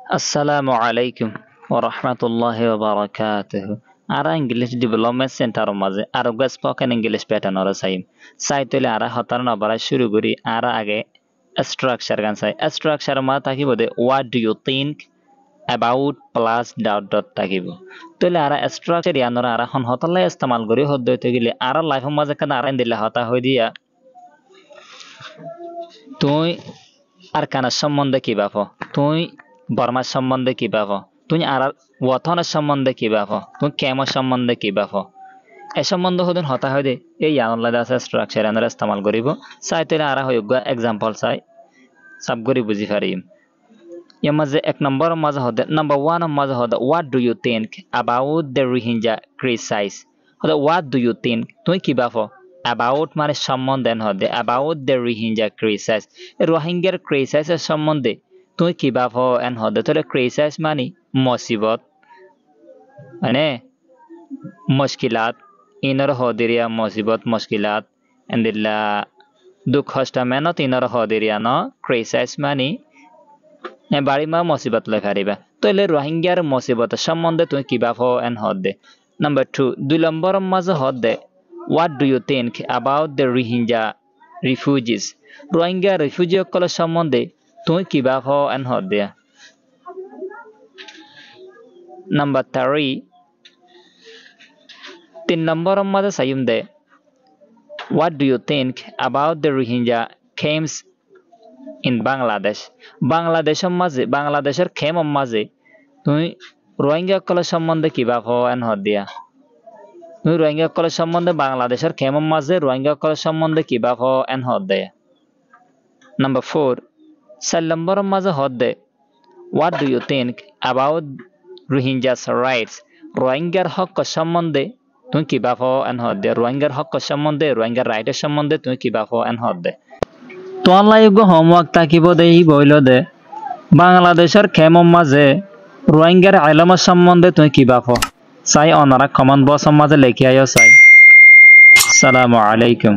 Assalamu alaikum wa rahmatullahi wa barakatuh. Ara English Development Center maze aroga spoken English pattern ora saim. Saitole ara hotar na bara shuru guri ara age structure gan sai. Structure ma takibo what do you think about plus dot dot takibo. Tole ara structure yanora ara hon hotalla istemal guri hoddo tegile ara life maze kan ara indilla hota hoy dia. তুই আর কানার সম্বন্ধে কি ভাবো তুই বর্মার সম্বন্ধে কি ভাবো তুই আর ওয়াথনের সম্বন্ধে কি ভাবো তুই কেমন সম্বন্ধে কি ভাবো এ সম্বন্ধ হদিন হতা হয় দে এই আনলাদা আছে স্ট্রাকচার আমরা ইস্তেমাল করিব চাইতে আর হইগ एग्जांपल চাই সব গরি বুঝি পারিম এর মাঝে এক নম্বর মাঝে হদে নাম্বার 1 মাঝে হদে what do you think about the Rohingya crisis হদে হোয়াট ডু ইউ থিংক তুই কি ভাবো about মানে সম্বন্ধে হদে about the Rohingya crisis রোহিঙ্গার ক্রাইসিস এর সম্বন্ধে তুই কি ভাবো এন হদে তোরে ক্রাইসিস মানে মুসিবত মানে মুশকিলাত ইনর হদিরিয়া মুসিবত মুশকিলাত এন্দিলা দুঃখ কষ্ট মেহনত ইনর হদিরিয়া ন ক্রাইসিস মানে বাড়ি মা মুসিবত লে ফারিবা তোলে রোহিঙ্গার মুসিবত সম্বন্ধে তুই কি ভাবো এন হদে নাম্বার 2 দুই নম্বর মাঝে হদে What do you think about the Rohingya refugees? Rohingya refugee call সম্বন্ধে তুই কি ভাবো এন হদে নাম্বার 3 তিন নম্বর মাঝে সাইম দে What do you think about the Rohingya camps in Bangladesh? বাংলাদেশের মাঝে বাংলাদেশের খেম মাঝে তুই রোহিঙ্গা কল সম্বন্ধে কি ভাবো এন হদে তুই রোহিঙ্গা কল সম্বন্ধে বাংলাদেশের খেম মাঝে রোহিঙ্গা কল সম্বন্ধে কি ভাবো এন হদে নাম্বার 4 চার নম্বর মাঝে হদে What do you think about Rohingya's rights? রোহিঙ্গার হক সম্বন্ধে তুই কি ভাবো এন হদে রোহিঙ্গার হক সম্বন্ধে রোহিঙ্গার রাইটের সম্বন্ধে তুই কি ভাবো এন হদে তো অনলাইন হোমওয়ার্ক তাকিব দে ই বইল দে বাংলাদেশের খেম মাঝে রোহিঙ্গার আইলাম সম্বন্ধে তুই কি ভাবো চাই অনারা কমেন্ট বক্স মাঝে লিখে আইও চাই আসসালামু আলাইকুম